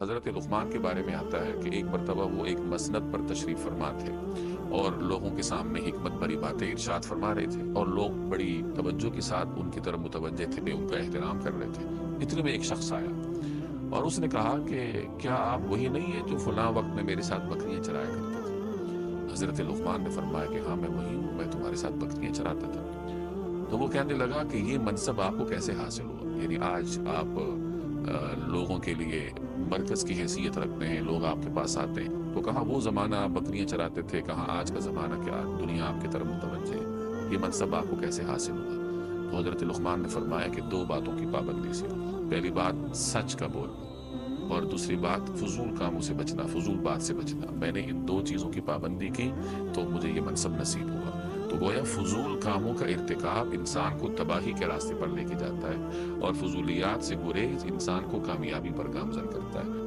حضرت لقمان کے بارے میں آتا ہے کہ ایک مرتبہ وہ ایک مسند پر تشریف فرما تھے اور لوگوں کے سامنے حکمت بھری باتیں ارشاد فرما رہے تھے، اور لوگ بڑی توجہ کے ساتھ ان کی طرف متوجہ تھے، ان کا احترام کر رہے تھے۔ اتنے میں ایک شخص آیا اور اس نے کہا کہ کیا آپ وہی نہیں ہیں جو فلاں وقت میں میرے ساتھ بکریاں چرایا کرتے تھے؟ حضرت لقمان نے فرمایا کہ ہاں میں وہی ہوں، میں تمہارے ساتھ بکریاں چراتا تھا۔ تو وہ کہنے لگا کہ یہ منصب آپ کو کیسے حاصل ہوا؟ یعنی آج آپ لوگوں کے لیے مرکز کی حیثیت رکھتے ہیں، لوگ آپ کے پاس آتے ہیں، تو کہاں وہ زمانہ آپ بکریاں چراتے تھے، کہاں آج کا زمانہ کیا دنیا آپ کی طرف متوجہ ہے، یہ منصب آپ کو کیسے حاصل ہوا؟ تو حضرت لقمان نے فرمایا کہ دو باتوں کی پابندی سے، پہلی بات سچ کا بولنا، اور دوسری بات فضول کاموں سے بچنا، فضول بات سے بچنا۔ میں نے ان دو چیزوں کی پابندی کی تو مجھے یہ منصب نصیب ہوا۔ تو گویا فضول کاموں کا ارتکاب انسان کو تباہی کے راستے پر لے کے جاتا ہے، اور فضولیات سے گریز انسان کو کامیابی پر گامزن کرتا ہے۔